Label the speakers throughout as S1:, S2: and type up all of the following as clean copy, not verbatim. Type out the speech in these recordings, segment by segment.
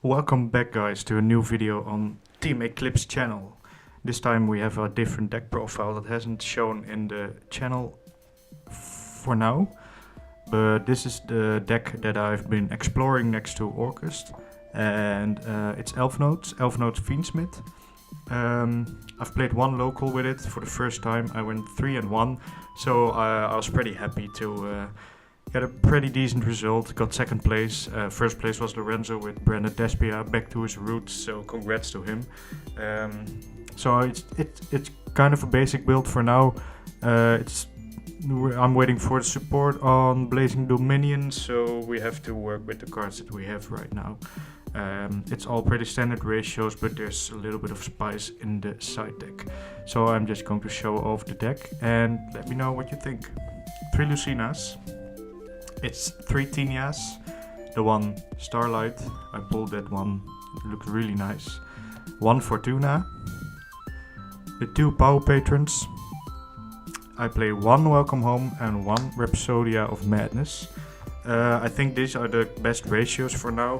S1: Welcome back guys to a new video on Team Eclipse channel. This time we have a different deck profile that hasn't shown in the channel for now. But this is the deck that I've been exploring next to Orcust. And it's Elfnote, Fiendsmith. I've played one local with it for the first time. I went 3-1, so I was pretty happy to get a pretty decent result. Got second place. First place was Lorenzo with Brandon Despia, back to his roots, so congrats to him. So it's kind of a basic build for now. I'm waiting for the support on Blazing Dominion, so we have to work with the cards that we have right now. It's all pretty standard ratios, but there's a little bit of spice in the side deck. So I'm just going to show off the deck and let me know what you think. 3 Lucinas. It's 3 Tinias. The one Starlight. I pulled that one. It looks really nice. 1 Fortuna. The 2 Power Patrons. I play 1 Welcome Home and 1 Rhapsodia of Madness. I think these are the best ratios for now.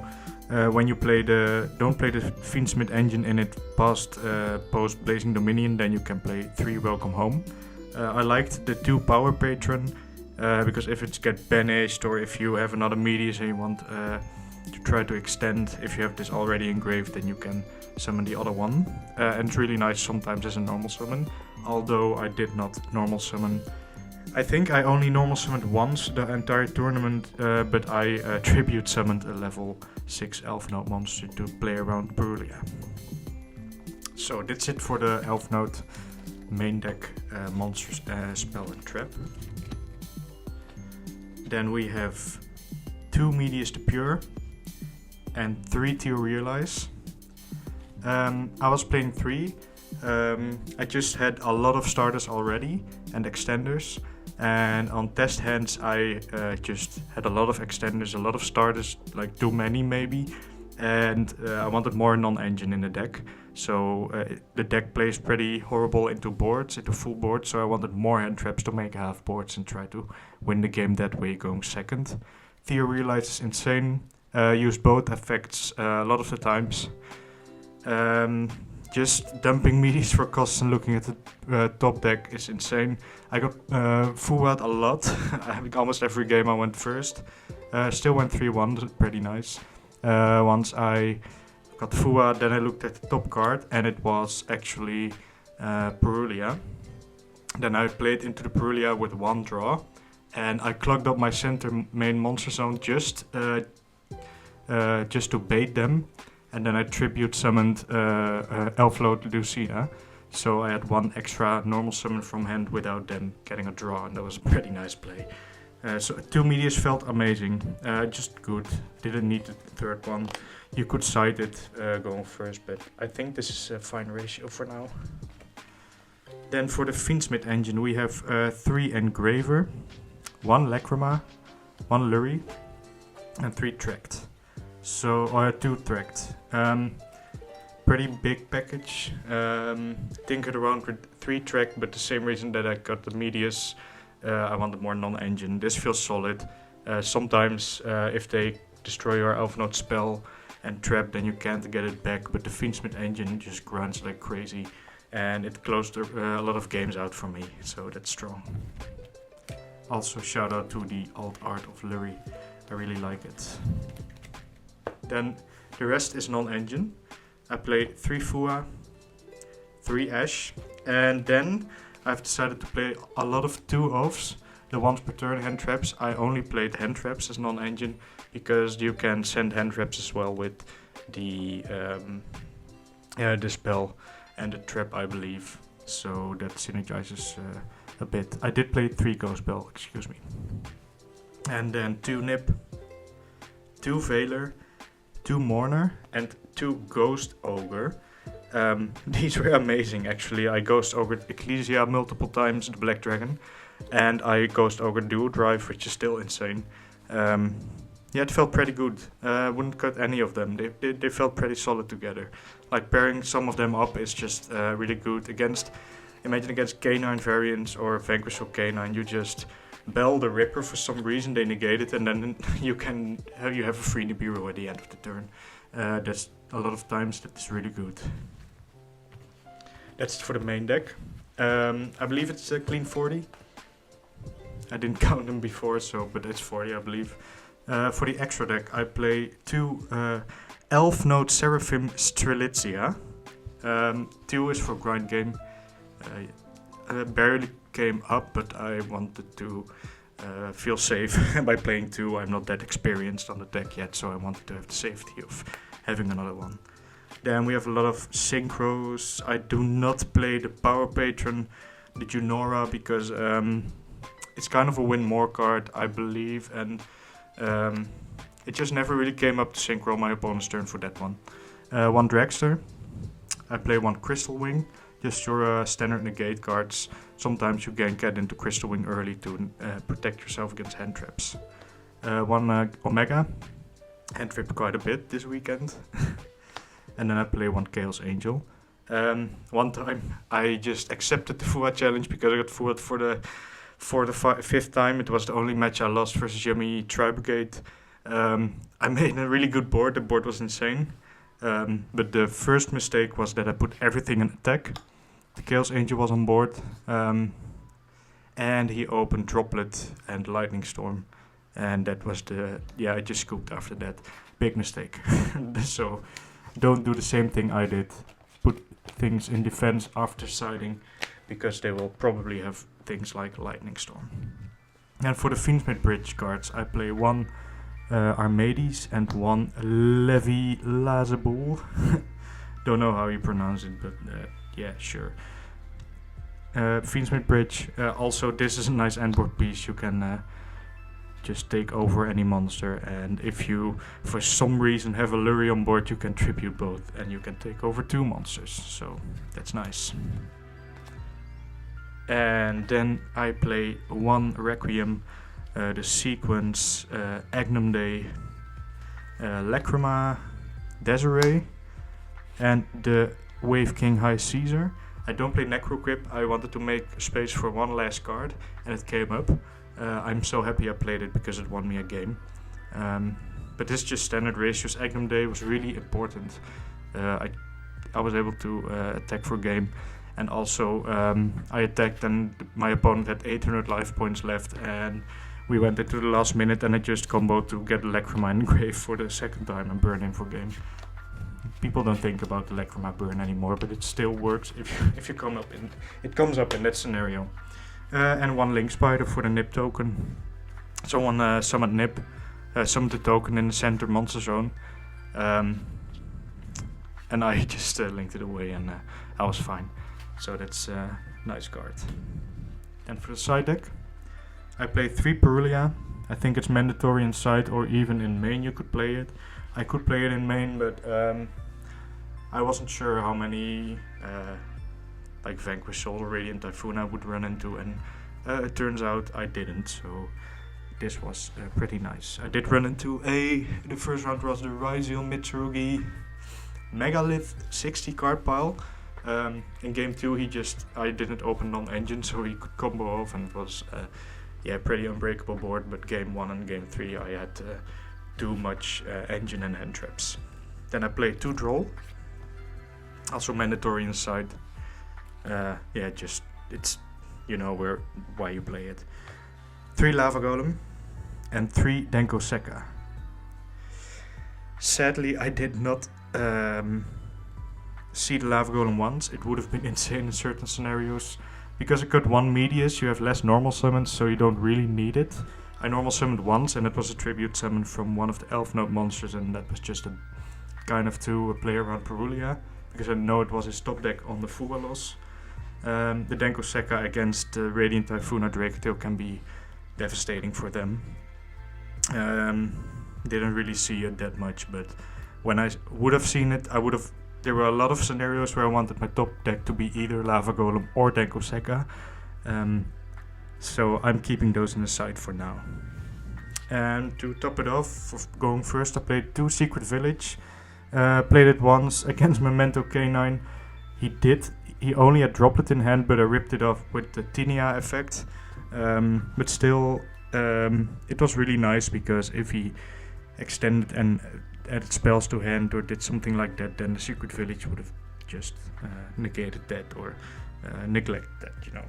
S1: When you don't play the Finsmith engine in it post Blazing Dominion, then you can play 3 Welcome Home. I liked the 2 Power Patron because if it's get banished or if you have another Medius and you want to try to extend, if you have this already engraved, then you can summon the other one. And it's really nice sometimes as a normal summon, although I did not normal summon. I think I only normal summoned once the entire tournament, but I tribute summoned a level 6 Elfnote monster to play around Purulia. So that's it for the Elfnote main deck monsters, spell and trap. Then we have 2 Medius the Pure and 3 Realize. I was playing 3. I just had a lot of starters already and extenders. And on test hands I just had a lot of extenders, a lot of starters, like too many maybe. And I wanted more non-engine in the deck. So the deck plays pretty horrible into full boards. So I wanted more hand traps to make half boards and try to win the game that way, going second. Realize is insane. Use both effects a lot of the times. Just dumping medias for costs and looking at the top deck is insane. I got Fuad a lot. Almost every game I went first. Still went 3-1, pretty nice. Once I got Fuad, then I looked at the top card and it was actually Purulia. Then I played into the Purulia with 1 draw. And I clogged up my center main monster zone just to bait them. And then I tribute summoned Elfnote Lucina. So I had 1 extra normal summon from hand without them getting a draw, and that was a pretty nice play. So 2 Medias felt amazing, just good. Didn't need the third one. You could side it going first, but I think this is a fine ratio for now. Then for the Finsmith engine we have 3 Engraver, 1 Lacrima, 1 Lurie, and 3 Tracked. So 2 Tracked. Pretty big package. Tinkered around with 3 Track, but the same reason that I got the Medius, I wanted more non-engine. This feels solid. Sometimes if they destroy your Elfnote spell and trap, then you can't get it back, but the Fiendsmith engine just grunts like crazy, and it closed a lot of games out for me, so that's strong. Also shout out to the alt art of Lurie, I really like it. Then the rest is non-engine. I played 3 Fua, 3 Ash, and then I've decided to play a lot of 2 Oaths, the ones per turn hand traps. I only played hand traps as non-engine because you can send hand traps as well with the spell and the trap, I believe. So that synergizes a bit. I did play 3 Ghost Bell, excuse me. And then 2 Nip, 2 Veiler, 2 Mourner, and 2 Ghost Ogre. These were amazing actually. I Ghost Ogre Ecclesia multiple times, the Black Dragon, and I Ghost Ogre Duo Drive, which is still insane. Yeah, it felt pretty good. Wouldn't cut any of them. They felt pretty solid together. Like pairing some of them up is just really good. Imagine against K9 variants or Vanquish of K9, you just Bell the Ripper for some reason, they negate it, and then you have a free Nibiru at the end of the turn. That's a lot of times that is really good. That's for the main deck. I believe it's a clean 40. I didn't count them before, but it's 40, I believe. For the extra deck, I play 2 Elfnote Seraphim Strelitzia. 2 is for grind game. Barely came up, but I wanted to feel safe by playing 2. I'm not that experienced on the deck yet, so I wanted to have the safety of having another one. Then we have a lot of synchros. I do not play the Power Patron, the Junora, because it's kind of a win more card, I believe, and it just never really came up to synchro my opponent's turn for that one. 1 Dragster. I play 1 Crystal Wing, just your standard negate cards. Sometimes you can get into Crystal Wing early to protect yourself against hand traps. 1 Omega, hand tripped quite a bit this weekend. And then I play 1 Chaos Angel. One time I just accepted the Fuad challenge because I got Fuad for the 5th time. It was the only match I lost versus Yummy Tri-Brigade. I made a really good board. The board was insane. But the first mistake was that I put everything in attack. The Chaos Angel was on board. And he opened Droplet and Lightning Storm. And that was I just scooped after that. Big mistake. So don't do the same thing I did. Put things in defense after siding, because they will probably have things like Lightning Storm. And for the Fiendsmith bridge cards, I play 1 Armades and 1 Levi Lazabul. Don't know how you pronounce it, but yeah, sure. Fiendsmith bridge. Also, this is a nice endboard piece. You can just take over any monster, and if you for some reason have a Lurie on board, you can tribute both and you can take over 2 monsters, so that's nice. And then I play 1 Requiem, the Sequence, Agnum Day, Lacrima, Desiree, and the Wave King High Caesar. I don't play Necroquip. I wanted to make space for 1 last card, and it came up. I'm so happy I played it because it won me a game. But this is just standard ratios. Agnum Day was really important. I was able to attack for a game. And also I attacked and my opponent had 800 life points left. And we went into the last minute and I just comboed to get Lacrima in grave for the 2nd time and burn him for game. People don't think about the Lacrima burn anymore, but it still works if you come up in. It comes up in that scenario. And 1 Link Spider for the Nip token. Someone summoned Nip, summoned the token in the center monster zone. And I just linked it away and I was fine. So that's a nice card. And for the side deck, I play 3 Perulia. I think it's mandatory in side or even in main you could play it. I could play it in main, but I wasn't sure how many like Vanquish Soul, Radiant Typhoon I would run into, and it turns out I didn't, so this was pretty nice. I did run into the first round was the Ryzeal Mitsurugi Megalith 60 card pile. In game 2 I didn't open non-engine, so he could combo off, and it was pretty unbreakable board, but game 1 and game 3 I had too much engine and hand traps. Then I played 2 Droll, also mandatory inside. It's why you play it. 3 Lava Golem and 3 Denko Sekka. Sadly, I did not see the Lava Golem once. It would have been insane in certain scenarios. Because I got 1 Medius, you have less normal summons, so you don't really need it. I normal summoned once, and it was a tribute summon from one of the Elfnote monsters, and that was just a kind of to play around Perulia, because I know it was his top deck on the Fualos. The Denko Sekka against Radiant Typhoon or Dracatail can be devastating for them. Didn't really see it that much, but when I would have seen it, there were a lot of scenarios where I wanted my top deck to be either Lava Golem or Denko Sekka. So I'm keeping those in the side for now. And to top it off, going first, I played 2 Secret Village. Played it once against Memento K9. He only had Droplet in hand, but I ripped it off with the Tinia effect. But still, it was really nice because if he extended and added spells to hand or did something like that, then the Secret Village would have just negated that or neglected that, you know.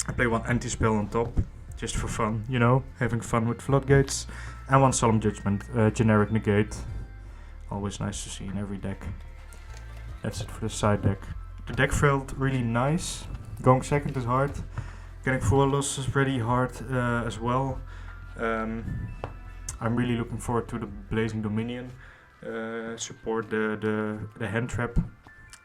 S1: I play one anti-spell on top, just for fun, you know, having fun with Floodgates, and one Solemn Judgment, generic negate. Always nice to see in every deck. That's it for the side deck. The deck felt really nice. Going second is hard. Getting 4 losses is pretty hard as well. I'm really looking forward to the Blazing Dominion. Support the hand trap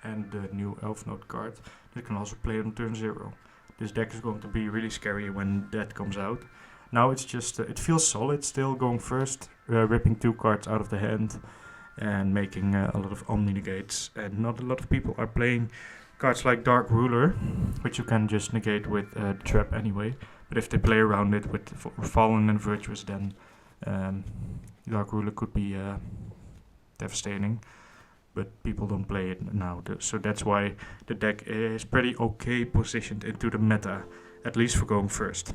S1: and the new Elfnote card. You can also play it on turn 0. This deck is going to be really scary when that comes out. Now it's just, it feels solid still, going first, ripping 2 cards out of the hand and making a lot of Omni negates. And not a lot of people are playing cards like Dark Ruler, which you can just negate with the trap anyway. But if they play around it with Fallen and Virtuous, then Dark Ruler could be devastating. But people don't play it now, so that's why the deck is pretty okay positioned into the meta, at least for going first.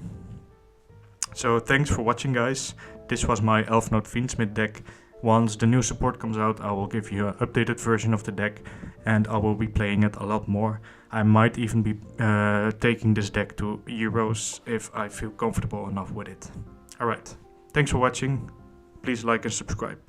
S1: So thanks for watching, guys. This was my Elfnote Fiendsmith deck. Once the new support comes out, I will give you an updated version of the deck, and I will be playing it a lot more. I might even be taking this deck to Euros if I feel comfortable enough with it. Alright, thanks for watching. Please like and subscribe.